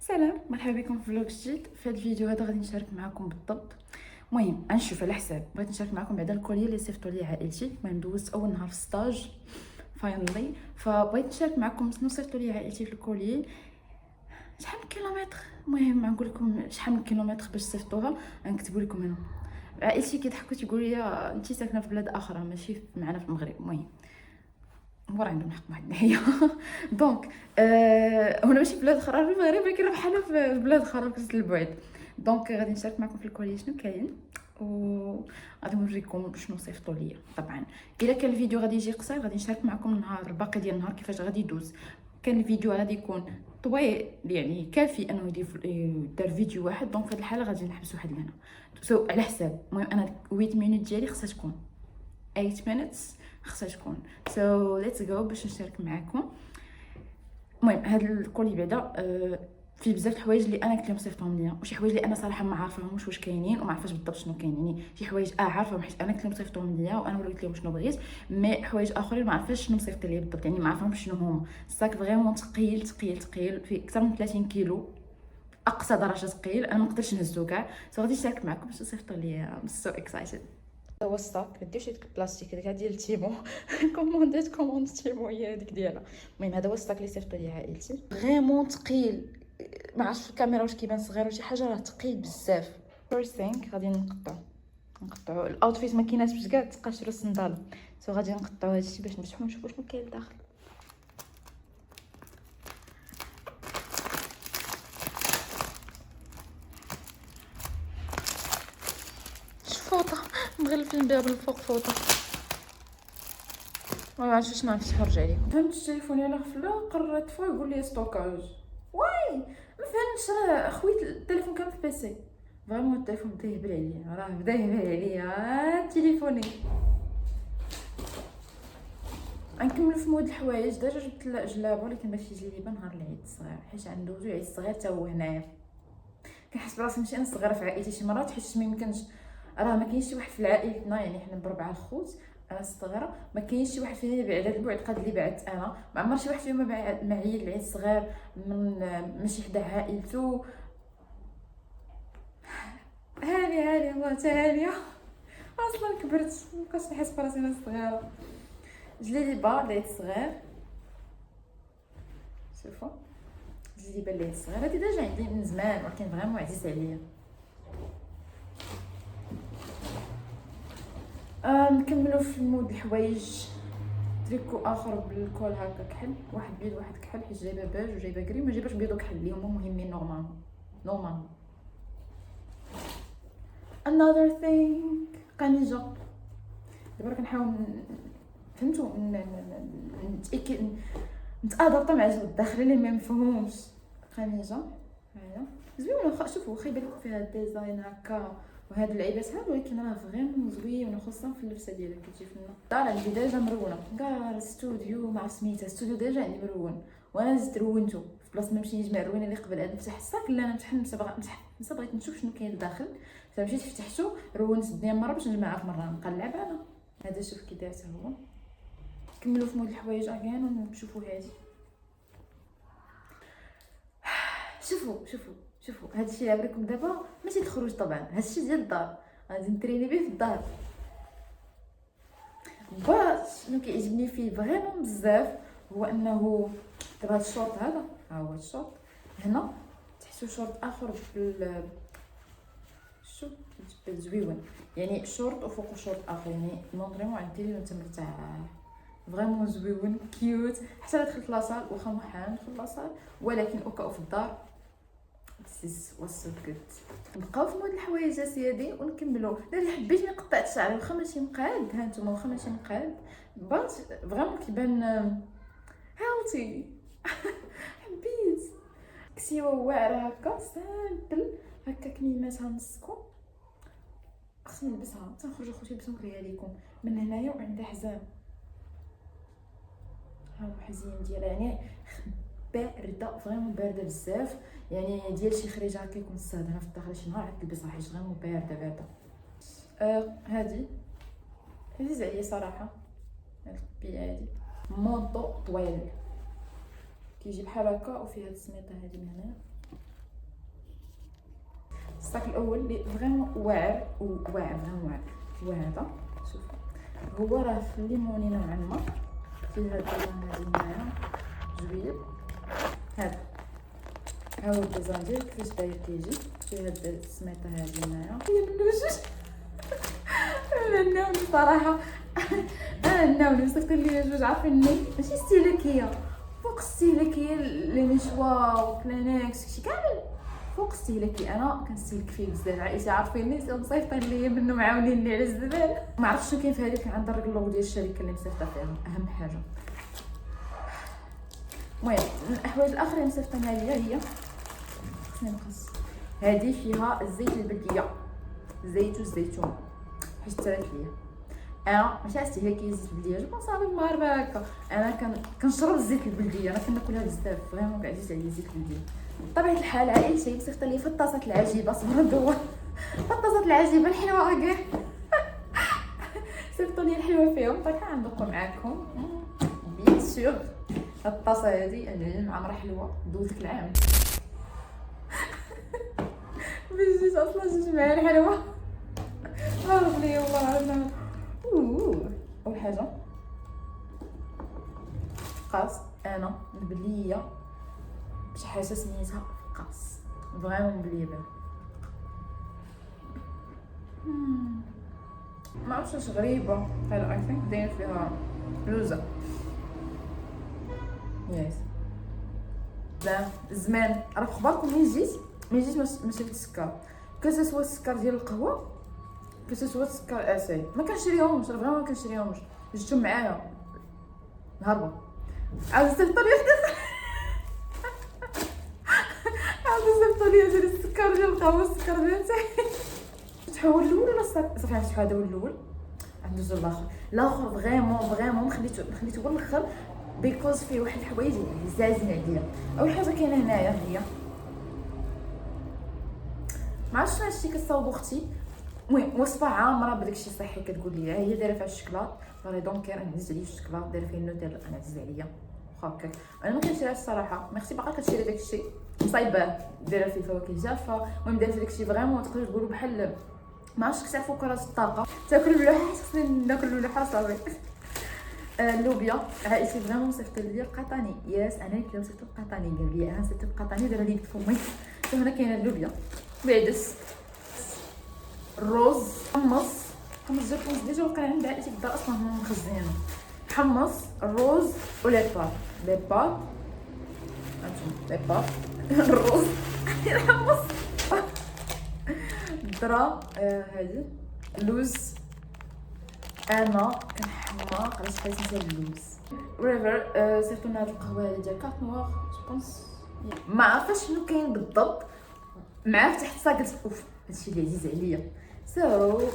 سلام، مرحبا بكم في فلوق جديد. في هذا الفيديو هذا غادي نشارك معكم بالضبط. المهم غنشوف على حساب بغيت نشارك معكم بعدا الكوليه اللي صيفطوا لي عائلتي. المهم دوزت اول نهار في ستاج فاينلي، فبغيت نشارك معكم شنو صيفطوا لي عائلتي في الكوليه، شحال من كيلومتر. المهم غنقول لكم شحال من كيلومتر باش صيفطوها، غنكتبوا لكم هنا. عائلتي كيضحكوا تيقولوا لي انت ساكنه في بلاد اخرى ماشي معنا في المغرب. المهم هو راه عندهم حق واحد الناحيه. دونك هنا ماشي بلاد اخرى في المغرب، ولكن راه بحال في بلاد اخرى في البعد. دونك غادي نشارك معكم في الكوليه شنو كاين، و غادي نوريكم شنو صيفطوا ليا. طبعا الا كان الفيديو غادي يجي قصير غادي نشارك معكم النهار الباقي ديال النهار كيفاش غادي يدوز. كان الفيديو غادي يكون طويل يعني كافي انه يدار فيديو واحد، دونك في هذه الحاله غادي نحبس واحد لهنا على حساب. المهم انا 8 مينوت ديالي خصها تكون 8 minutes، خصها تكون ليتس جو باش نشارك معكم. المهم هاد الكولي بعدا فيه بزاف الحوايج اللي انا كنت لهم صيفطهم ليا، وشي حوايج اللي انا صراحه ما عارفاهمش واش كاينين وما عارفاش بالضبط شنو كاين. يعني شي حوايج عارفاهم حيت انا كنت لهم صيفطهم ليا وانا وريت لهم شنو بغيت، مي حوايج اخرين ما عارفاش شنو مصيفط ليا بالضبط، يعني ما عارفاهمش شنو هما. الصاك فريمون ثقيل ثقيل ثقيل، فيه اكثر من 30 كيلو، اقصى درجه ثقيل، انا ما نقدرش نهزو كاع. غادي نشارك معكم شنو صيفطوا ليا. سو اكسايتد. هو الصاك ما ديروش ديك البلاستيك هذيك ديال تيمو. كوموند تيمو هي هذيك ديالها. المهم هذا هو الصاك اللي صيفطوا لي عائلتي، فريمون ثقيل. ما عرفتش في الكاميرا واش كيبان صغير ولا شي حاجه، راه ثقيل بزاف. فيرست ثينك غادي نقطعو الاوتفيت، ما كايناش باش كاع تقاشروا الصنداله. غادي نقطعو هادشي باش نفتحو نشوفو شنو كاين لداخل. فوطه مغلفين بها بالفوق فوطه. ما عرفتش شنو نفتحو نرجع لكم. فهمت التليفون على غفله قررت فوق يقول لي ستوكاج. واي ما فهمتش، راه خويت التليفون كان في بيسي. فريمون التليفون بدا يهبل عليا، راه بدا يهبل عليا تليفوني. غنكملوا في مود الحوايج. ديجا جبت جلابه ولكن باش يجي لي نهار العيد الصغير، حيت عندوزو عيد الصغير حتى هو هنايا. كنحس براسي ماشي انا الصغيره في عائلتي شي مرات، حيت ما يمكنش، راه ما كاينش شي واحد في عائلتنا، يعني حنا بربعه الخوت، انا الصغيره، ما كاينش شي واحد فينا اللي بعد هذا البعد قد اللي بعدت انا. ما عمر شي واحد فيهم معيد العيد الصغير من ماشي حدا عائلته. هاني الله تهانيه. اصلا كبرت مابقاش نحس براسي انا صغيره. جليبه العيد الصغير، شوفوا جليبه العيد الصغير هادي ديجا عندي من زمان، ولكن فريمون عزيز عليا. نكملوا في المود الحوايج. تريكو اخر بالكول هكا كحل، واحد بيض واحد كحل، حيت جايبه باج وجايبه كريم، ما جايباش بيض وكحل اللي هما مهمين نورمال. another thing قنيجه. دابا كنحاول فهمتوا نتاكد نتادبط مع الجو الداخلي اللي ما مفهومش. قنيجه هاهي زوينه، شوفوا واخا يبان لكم فيها الديزاين هكا وهاد اللعيبات هادو، ولكن راه فريمون زوينه، خصوصا في اللبسه ديالها. كتجي في الدار عندي ديجا مرونه، كاع الاستوديو مع سميتها الاستوديو ديجا عندي مرون، وانا زدت رونتو في بلاصه ما نمشي نجمع الروينه اللي قبل عاد نفتح الصاك. لا انا بغيت نشوف شنو كاين لداخل، فمشيت فتحتو رونت الدنيا مره باش نجمعها في مره نقلع انا. هذا شوف كي داير هو. كملوا في مود الحوايج اغين ونشوفوا هادي. شوفوا هادشي اللي عبركم دابا ماشي الخروج طبعا، هادشي ديال الدار، غادي نتريني به في الدار. باش شنو كيعجبني فيه فريمون بزاف هو انه دابا هاد الشورت هذا، ها هو الشورت هنا تحسو شورت اخر شوف كيتبان زويون، يعني شورت وفوق شورت اخر، يعني نونطريمون عندي لي نتا مرتاح فريمون زويون كيوت. حتى لا دخلت لاصال واخا محال ندخل لاصال، ولكن اوكا في الدار this was so good. نبقاو في مود الحوايج اسيادي ونكملوا. اللي حبيت نقطع الشعر واخا ماشي مقاد، ها نتوما واخا ماشي مقاد بات فريمون كيبان هيلثي. حبيت كسيوه واعره هكا سامبل هكا كميمات نصكم. خصني نلبسها تنخرج اخوتي باش نوريها لكم من هنايا، وعندها حزام، ها هو حزين ديالها، يعني بارده فريمون بارده بزاف، يعني ديال شي خريجه هكا يكون الصهد في الداخل شي نهار عاد تلبسها حيت فريمون بارده. هادي عزيز عليا صراحه، هاد الكبيه هادي مونطو طويل كيجي بحال هكا وفيه هاد السميطه هادي من هنا الصاك الاول اللي فريمون واعر فريمون واعر هو هذا. شوف هو راه في الليموني نوعا ما، فيه هاد اللون هادي هنايا زوين. هذا ها هو الديزاين ديالو كيفاش داير كيجي، فيه هاد السميطه هادي هنايا هي من الوجه. انا الناولي صراحه انا الناولي صيفط لي جوج عارفيني ماشي ستيلكيه فوق ستيلكيه لي نشوا وكلينكس شي كامل فوق ستيلكي. انا كنستهلك فيه بزاف، عائشه عارفيني مصيفطين ليا منه معاونين لي على الزبال. ما عرفتش شنو كاين في هذيك، عندها اللوغو ديال الشركه اللي مصيفطه فيها اهم حاجه. المهم من الاحوايج الاخرى اللي مصيفطينها ليا هي خصني نقص هذه فيها الزيت البلديه، زيت والزيتون حيت ترات ليا. انا ماشي استهلاكي الزيت البلديه جو صافي المغاربه هكا، انا كنشرب الزيت البلديه، انا كناكلها بزاف فريمون كعزيز عليا الزيت البلديه. بطبيعه الحال عائلتي مصيفطه لي فطاسه العجيبه صبر ندور فطاسه العجيبه الحلوه كاع صيفطوا لي الحلوه فيهم طيب ندوقوا معاكم بيان سور. الطاسه هذه انا عامره حلوه دوزت العام بجيت اصلا جيت معايا الحلوه عرف لي والله انا. اول حاجه قاص انا البليه بشي حاجه سميتها قاص فريمون بليه بها. ما عرفتش واش غريبه هذا اي ثينك داير فيها لوزه يس لا زمان. راه خبركم من جيت ما شريت السكر كسوا السكر ديال القهوه كسوا السكر اساي ما كنشريهمش، راه فريمون ما كنشريهمش، جبتهم معايا هربا عاود صيفطوا لي عاود صيفطوا لي ديال السكر ديال القهوه السكر ديالتي تحول الاول ولا صافي عرفت هذا هو الاول ندوزو الاخر فريمون خليته هو الاخر بيكوز فيه واحد الحوايج زازين عليا. اول حاجه كاينه هنايا هي ما عرفتش هادشي كتصاوب اختي، المهم وصفه عامره بداكشي صحي كتقول لي هي دايره فيها الشكلاط فري دونك انا عزيز عليا الشكلاط، دايره فيه النوتيلا انا عزيز عليا هكاك. انا ما كنشريهاش الصراحه ميرسي باقا كتشري داكشي مصايبه دايره فيه فواكه جافه، المهم دايره فيه داكشي فريمون تقدروا تقولوا بحال ما عرفتش كتعرفوا كرات الطاقه تاكل ملوحه خصني ناكل ملوحه صافي. اللوبيا عائلتي فريمون صيفط لي القطاني ياس انا اللي كنت صيفط القطاني قال لي انا صيفط القطاني دار لي فمي. هنا كاينه اللوبيا بعدس الروز حمص جبت ديجا وكان عند عائلتي في الدار اصلا هما مخزنينهم حمص الروز ولي بار الروز الحمص الذره هذه اللوز. انا كنحماق علاش بغيت نسال اللوز ريفر صيفطوا لنا هاد القهوه هذه ديال كارت نوار جو بونس ما عرفتش شنو كاين بالضبط مع فتحت صا قلت اوف هادشي اللي عزيز عليا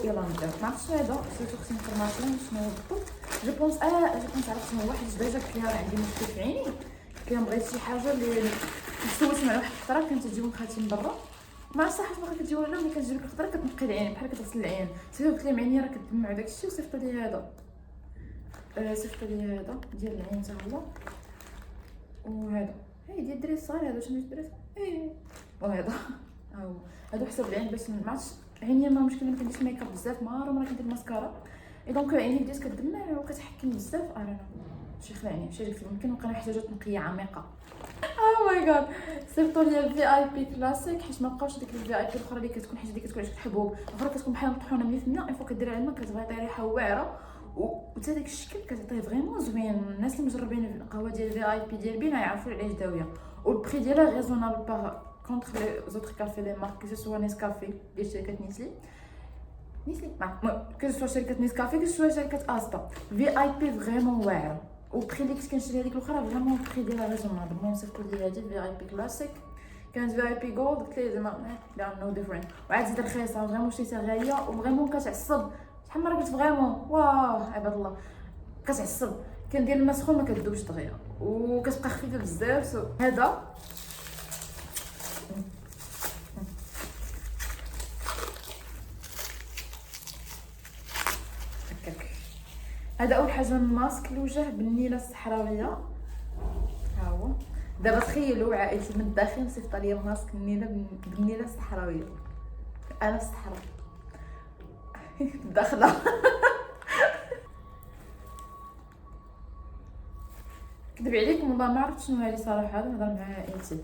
يلا نبداو. ما عرفتش هذا سيرتو خصني انفورماسيون شنو هو بالضبط جو بونس عرفت شنو هو واحد ديجا قلت لها عندي مشكل في عيني قلت لها بغيت شي حاجه اللي سولت مع واحد الخطره كانت تجيو خالتي من برا ما عرفتش صح باغا كتجي ولا ملي كتجيب لك الخضره كتنقي العين بحال كتغسل العين صافي قلت لهم عيني راه كتدمع داكشي وصيفطوا لي هذا صيفطوا لي هذا ديال العين حتى هو وهذا ديال الدري الصغير هذا شنو الدري وهذا ها هو هادو حسب العين باش ما عرفتش عيني ما مشكل ما كنديرش ميك اب بزاف مره كندير ماسكارا دونك عيني بدات كتدمع وكتحكم بزاف انا شي خلاني مشيت قلت يمكن نبقى نحتاج تنقيه عميقه. ماي جاد صيفطوا لي الفي اي بي كلاسيك حيت ما بقاوش ديك الفي اي بي الاخرى اللي كتكون حيت كتكون عندك حبوب الاخرى كتكون بحال مطحونه 100% فوق كدير على الماء كتعطي ريحه واعره وتا داك الشكل كتعطيه فريمون زوين. الناس اللي مجربين القهوه ديال الفي اي بي ديال بينا يعرفوا علاش داويه والبري ديالها ريزونابل باغ كونتر لي زوتر كافي دي مارك كو سوا نيسكافي ديال شركه نيسلي كو سوا شركه نيسكافي كو سوا شركه استا في اي بي فريمون واعره وبري اللي كنت كنشري هذيك الاخرى فريمون البري ديالها ريزونابل. المهم صيفطوا لي هذه في اي بي كلاسيك كانت في اي بي جولد قلت لي زعما لا نو ديفرنت وعاد زيد رخيصه فريمون شريتها غاليه وفريمون كتعصب شحال مره قلت فريمون واه عباد الله كتعصب كندير الماء سخون ما كدوبش دغيا وكتبقى خفيفه بزاف. هذا هذا اول حاجه ماسك الوجه بالنيله الصحراويه ها هو. دابا تخيلوا عائلتي من الداخل مصيفطه ليا ماسك النيله بالنيله الصحراويه انا في الصحراء داخله. كذب عليكم والله ما عرفت شنو هذه صراحه. نهضر مع عائلتي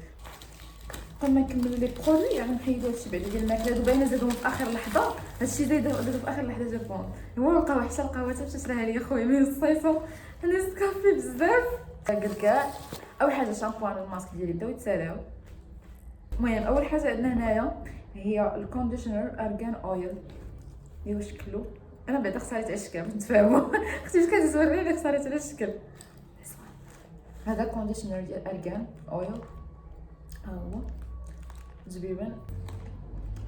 قبل ما نكملوا لي برودوي، يعني نحيدوا هادشي بعدا ديال الماكله. هادو باينه زادوهم في اخر لحظه، هادشي زادو في اخر لحظه جابوهم. هو لقاو حتى القهوه حتى شراها لي خويا من الصيصو، انا نسكافي بزاف قد كاع. اول حاجه شامبوان والماسك ديالي بداو يتسالاو. المهم اول حاجه عندنا هنايا هي الكونديشنر ارغان اويل اللي هو شكلو، انا بعدا خسرت على الشكل باش نتفاهموا. اختي فاش كتوريني خسرت على الشكل. هذا كونديشنر ديال ارغان اويل، ها هو زويون.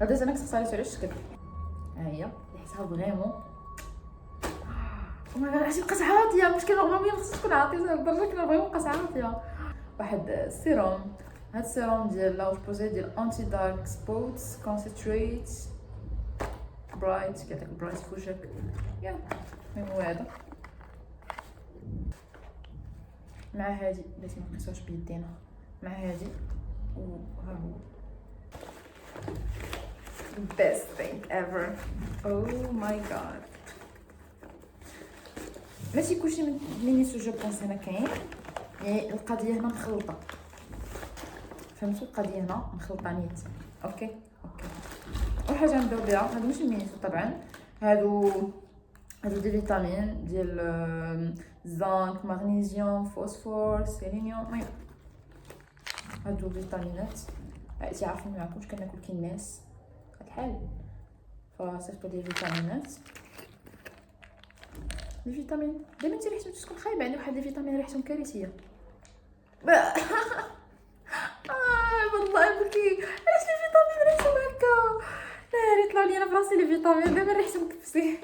هذا زعما خسرت على الشكل، ها هي ريحتها فريمون او ماي جاد. عرفتي بقات عاطيه، المشكل نورمالمون ما خصش تكون عاطيه لدرجه كنا فريمون بقات عاطيه. واحد السيروم، هاد السيروم ديال لا روش بوزي ديال انتي دارك سبوتس كونسنتريت برايت، كيعطيك برايت في وجهك. يا المهم هو هذا مع هادي بلاتي ما نقيسوهاش بيدينا، مع هادي وها هو best thing ever. oh my god. ماشي كلشي من مينيسو جو بونس هنا كاين، يعني القضيه هنا مخلطه، فهمتوا القضيه هنا مخلطه نيت. اوكي اول حاجه نبداو بها، هادو ماشي مينيسو طبعا، هادو دي فيتامين ديال زنك مغنيسيوم فوسفور سيلينيوم. المهم هادو فيتامينات عرفتي عارفين معكم واش كناكل كي الناس هاد الحال، فصيفطوا لي فيتامينات. الفيتامين دائما انت ريحتهم تكون خايبه، عندي واحد الفيتامين ريحتهم كارثيه. والله بكي علاش الفيتامين ريحتهم هكا؟ لا يطلع لي انا براسي لي فيتامين دابا ريحتهم كبسي.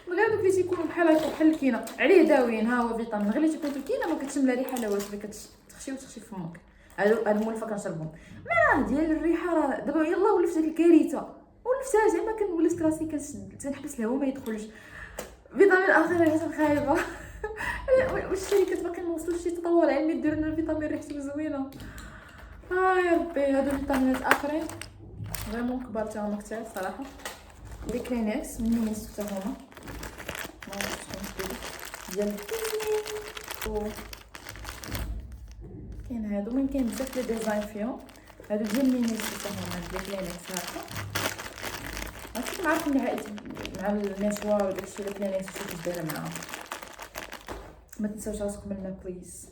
غير دوك اللي تيكونوا بحال هكا بحال الكينه عليه داويين، ها هو فيتامين. غير اللي تيكون في الكينه ما كتشم لا ريحه لا والو، كتخشي وتخشي في فمك. هادو مولفه كنشربهم. ما راه ديال الريحه راه دابا يلاه ولفت ديك الكارثه، ولفتها زعما كنولف راسي كنحبس الهواء ما يدخلش. فيتامين اخر ريحتهم خايبه. والشركات باقي ما وصلوش شي تطور علمي يديروا لنا الفيتامين ريحته زوينه. يا ربي هادو الفيتامينات اخرين فريمون كبار تا هما كثار صراحه. لي كلينكس من مينيسو حتى هما ما عرفتش شكون ديال كاين هادو. من كاين بزاف لي ديزاين فيهم، هادو ديال مينيسو حتى هما لي كلينكس هكا. عرفتي ما عرفت مع المشوار وداكشي لي كلينكس شوفوا دايره معاهم. ما تنساوش راسكم من الماء بليز.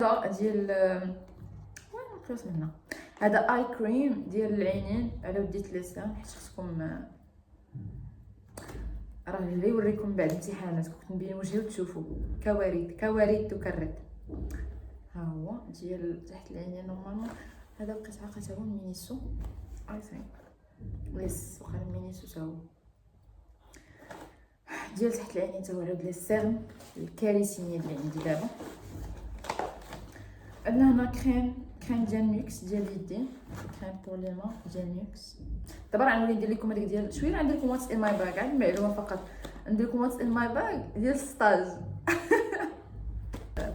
هذا ديال وين نقص من هنا، هذا اي كريم ديال العينين على وديت اللسان، حيت خصكم راه اللي يوريكم بعد امتحانات كنت نبين وجهي وتشوفوا كوارث تكرر. ها هو ديال تحت العينين نورمالمون. هذا بقيت عاقته هو مينيسو اي ثينك ليس وخا مينيسو تا هو ديال تحت العينين تا هو على بلا السيرم الكارثيه اللي عندي دابا. عندنا هنا كريم ديال ميكس ديال اليدين، كريم بور لي مان ديال ميكس. دابا راه غنولي ندير لكم هذيك ديال شويه، غندير لكم واتس ان ماي باغ، عاد المعلومه فقط ندير لكم واتس ان ماي باغ ديال الستاج.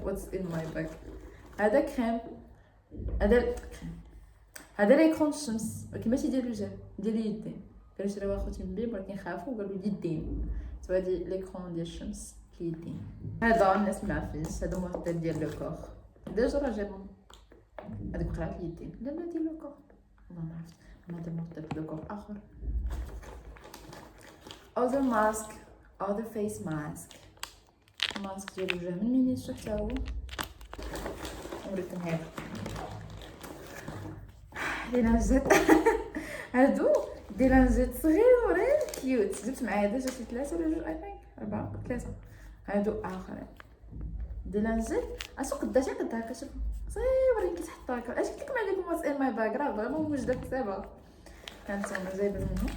واتس ان ماي باغ هذا كريم، هذا ليكرون الشمس ولكن ماشي ديال الوجه ديال اليدين. كانوا شراو اخوتي من بيب ولكن خافوا وقالوا اليدين، سوا هادي ليكرون ديال الشمس اليدين. هذا الناس ما عارفينش، هذا موديل ديال لو كور ديجا راه جابهم. هذيك قرعه اليدين لا ديال لو كور والله ما عرفت. هذا موديل لو كور اخر. other mask other face mask ماسك ديال الوجه من مينيسو حتى هو. نوريكم هذا ليناجيت. هادو دي لانجيت صغيورين كيوت. جبت معايا ديجا شي 3 ولا 2 اي ثينك 4 3. هادو اخرين دي لانجيت اشو قداش قد هكا، شوف صغيورين كتحط هكا. اش قلت لكم عليكم واتس ان ماي باغ راه فريمون موجوده كتابه. هانتوما جايبه منهم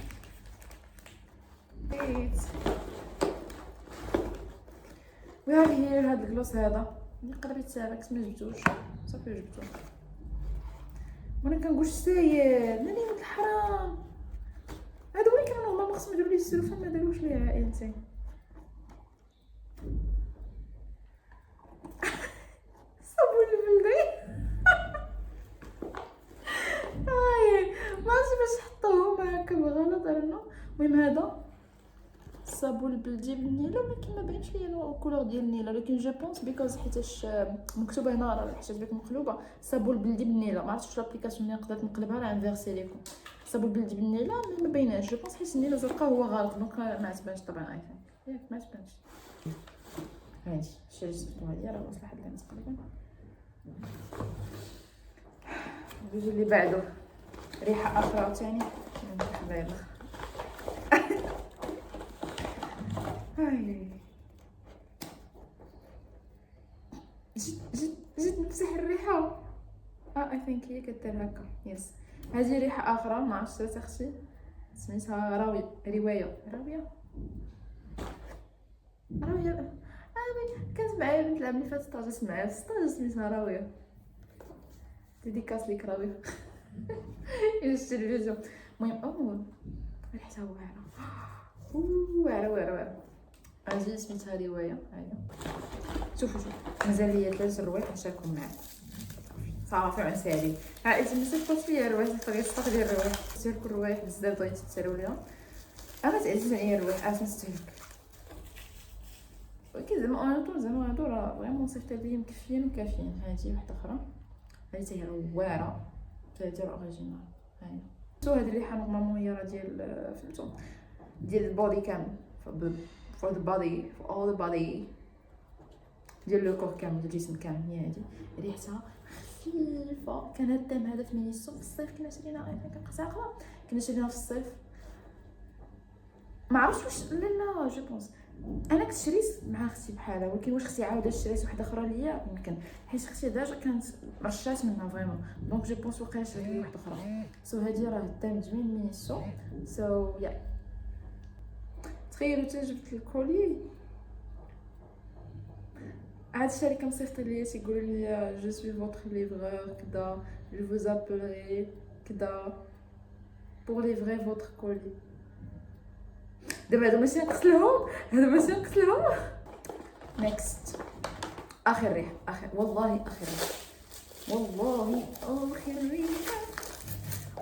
وي هاف هير. هاد الكلوس هذا اللي قرب يتسابك ما جبتوش صافي جبتوه. وانا كنقولش ساير مالي ولد الحرام. هادو اللي كانوا نورمالمون خصهم يديروا ليه السلوفه ما داروش ليه عائلتي. صابون دايرنا. المهم هذا الصابون البلدي بالنيله، ولكن ما باينش ليا الكولور ديال النيله، لكن جو بونس بيكوز حيتاش مكتوبه هنا راه حسيت بك مقلوبه الصابون البلدي بالنيله. ما عرفتش واش لابليكاسيون اللي نقدر نقلبها راه انفيرسي ليكم الصابون البلدي بالنيله ما بايناش. جو بونس حيت النيله زرقاء هو غالق دونك ما عجبانيش طبعا. عارفين ياك ما عجبانيش. هادي الشي اللي جبتو هادي راه واصله حد لها تقريبا. الفيديو اللي بعده ريحه اخرى ثاني حبايبي. هاي جيت نمسح الريحه. اي ثينك هي كدير هكا. يس هذه ريحه اخرى ما عرفتش شريتها اختي سميتها روايه. كانت معايا بنت العام اللي فاتت طاجت معايا في السطاج سميتها راويه. ديديكاس ليك راويه. الا شفتي الفيديو. المهم ريحتها واعره. اجي سميتها روايه. هاهي شوفوا مازال ليا 3 روايح نشاركهم معاكم صافي ونسالي. عائلتي ما صيفطات ليا روايح طريقه الصفق ديال الروايح. سيركو الروايح بزاف بغيتو تسالوا ليها. انا تعزيز عليا الروايح نستهلك ولكن زعما هادو راه فريمون صيفط ليا مكفيين وكافيين. هادي واحده اخرى هادي هي واعره هادي راه اوريجينال. هاهي شو هاد الريحه نورمالمون هي راه ديال فهمتوا ديال البودي كامل for the body for all the body ديال لو كور كامل ديال الجسم كامل. هي هادي ريحتها خفيفه. كان هاد الدم هذا في مينيسو في الصيف كنا شرينا كنقصاقله كنا شرينا في الصيف. ما عرفتش واش لا جو بونس انا كنت شريت مع اختي بحالها، ولكن واش اختي عاوده شريت واحده اخرى ليا يمكن حيت اختي ديجا كانت رشات منها فريمون دونك جو بونس وقيلا شريت لي واحده اخرى. سو هادي راه الدم زوين مينيسو. سو يا تخيلوا حتى جبت الكولي عاد الشيء اللي كنصيفط ليا تيقولوا لي جو سوي فوتر ليفرور كدا جو فوز ابلري كدا بور ليفري فوتر كولي. دابا هادو ماشي نقتلهم. نيكست اخر ريحه والله اخر ريحه.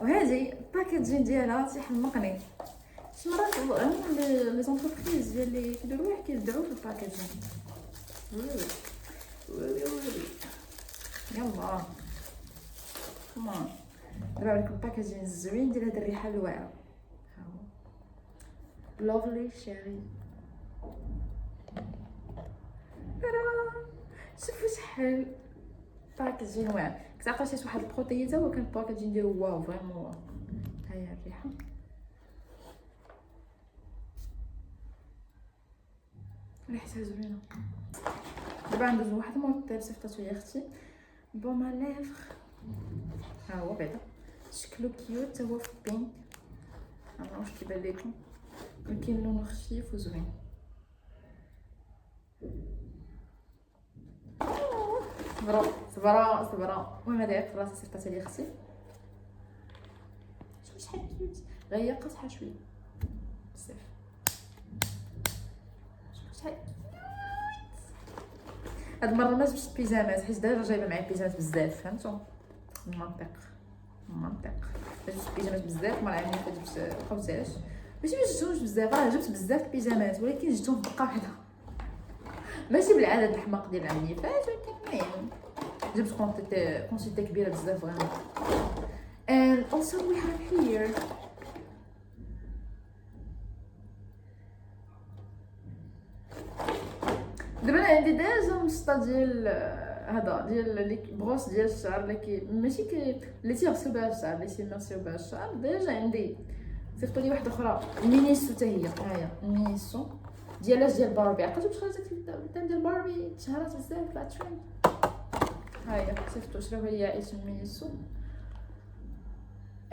وهذه الباكاجين ديالها تيحمقني. شي مرات لي زونتربريز ديال اللي كيديروا واحد كيبدعوا في الباكاجين. يلا كمان دابا لكم الباكاجين الزوين ديال هاد الريحه الواعره. لوفلي شيري شوفوا شحال باكاجين واعر. كنت عاقله شريت واحد البروتيي تا هو كان الباكاجين ديالو واو فريمون واو. ها هي الريحه ريحتها زوينه. دابا ندوز واحد الموديل صيفطاتو ليا اختي بوما ليفر. ها هو بعدا شكلو كيوت تا هو في بينك. انا واش كيبان لكم ولكن لونه خفيف وزوين. صبرا. المهم هذه في راسي صيفطاتها لي اختي. شوف شحال كيوت غير قاصحه شويه بزاف. شوف شحال هاد المره ما جبتش بيجامات حيت دابا جايبه معايا بيجامات بزاف فهمتوا. المنطق جبت بيجامات بزاف. المره اللي فاتت جبت 15 ماشي باش جبتهمش بزاف راه جبت بزاف البيجامات ولكن جبتهم في بقه وحده ماشي بالعدد الحماق ديال العام اللي فات ولكن المهم جبت كونتيتي كبيره بزاف فريمون. and also we have here دابا انا عندي ديجا مسطه ديال هذا ديال بروس ديال الشعر اللي ماشي اللي تيغسلوا بها الشعر اللي تيمارسيو بها الشعر. ديجا عندي صيفطوا لي واحده اخرى مينيسو حتى هي. ها هي مينيسو ديال باربي. عقلتو باش خرجت الدم ديال باربي تشهرات بزاف طلعت تريند. ها هي صيفطوا شراوها ليا عائلتي مينيسو.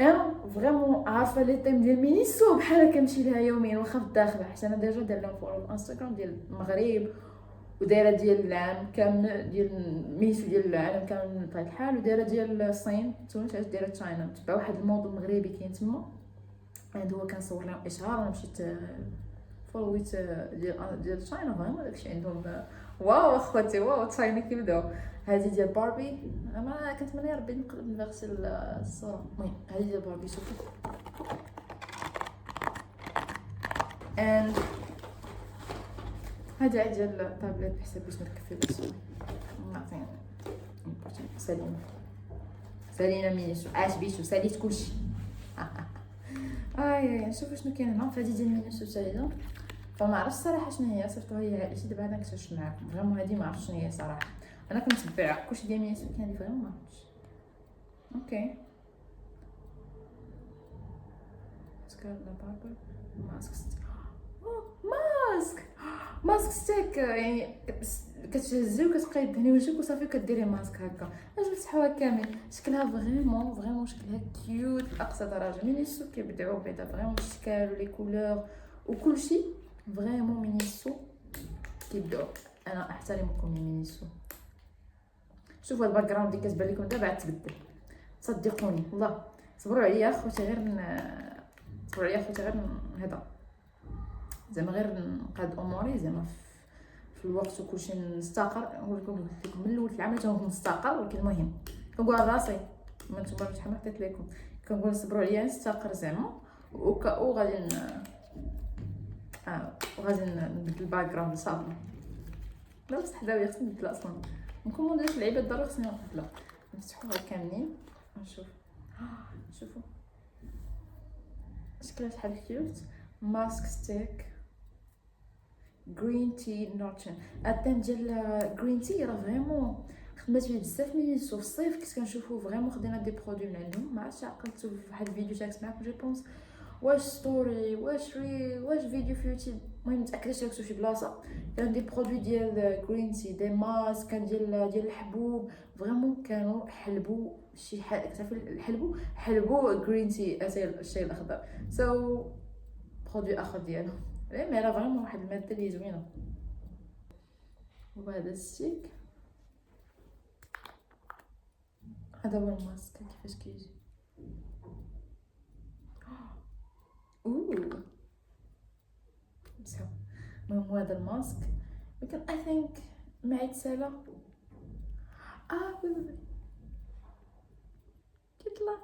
انا فريمون عارفه لي طيم ديال مينيسو بحال كنمشي لها يوميا واخا في الداخله حيت انا ديجا داير لهم فولو في انستغرام ديال المغرب ودايره ديال العالم كامل ديال مينيسو ديال العالم كامل بطبيعه الحال ودايره ديال الصين تونس علاش دايره تشاينا. تبع واحد الموضوع مغربي كاين تما عند هو كنصور لهم اشهار. انا مشيت فولويت ديال تشاينا فريمون داكشي عندهم واو اخواتي واو تشاينا كيبداو. هذه ديال باربي انا كنتمنى ربي نقدر نغسل الصوره. المهم هذه ديال باربي شوفوا and هذا ديال الطابلات بحسب باش نركب فيه بس نعطينا سالينا سالينا مينيسو عاجبيتو ساليت كلشي. شوفوا شنو كاين هنا فهادي ديال مينيسو سالينا. فما عرفتش صراحه شنو هي، صيفطوها لي عائلتي دابا انا نكتشف معاكم فريمون هادي ما عرفتش شنو هي صراحه. انا كنتبع كلشي ديال مينيسو كاين لي فريمون ما عرفتش. اوكي سكار لا باربر ماسك ماسك ماسك ستيك يعني كتهزي وكتبقاي تدهني وجهك وصافي كديري ماسك هكا. اجي تسحوها كامل شكلها فريمون شكلها كيوت لاقصى درجه. مينيسو كيبدعوا بعدا فريمون الاشكال ولي كولور وكلشي فريمون. مينيسو كيبدعوا، انا احترمكم يا مينيسو. شوفوا الباك جراوند اللي كتبان لكم دابا عاد تبدل صدقوني والله. صبروا عليا خوتي غير هذا زعما غير نقاد اموري زعما في الوقت وكلشي نستقر. نقول لكم من الاول في العام تنكون نستقر، ولكن المهم كنقول على راسي ما نتوما شحال ما حطيت لكم كنقول صبروا عليا نستقر زعما وغادي وغادي نبدل الباك جراوند صافي. لا بصح حداويه خصني نبدل اصلا نكوموندي في العباد ضروري خصني نبدلها. نفتحوها كاملين ونشوف. شوفوا شكلها شحال كيوت. ماسك ستيك جرين تي نوتشن. الطيم ديال جرين تي راه فريمون خدمت فيه بزاف مينيسو في الصيف. كنت كنشوفو فريمون خدينا دي برودوي من عندهم. ما عرفتش عقلت في واحد الفيديو تاعك معاكم جو بونس واش ستوري واش فيديو في يوتيوب. المهم متاكده شفتو في شي بلاصه كان دي برودوي ديال جرين تي دي ماسك كان ديال الحبوب فريمون كانوا حلبوا شي حاجه تعرفي حلبوا جرين تي الشاي الاخضر سو برودوي اخر ديالهم. مي راه فريمون واحد الماده اللي زوينه. وهذا الستيك هذا هو الماسك كيفاش كيجي. مسحو. المهم هذا الماسك ولكن اي ثينك ما يتسالى. وي كيطلع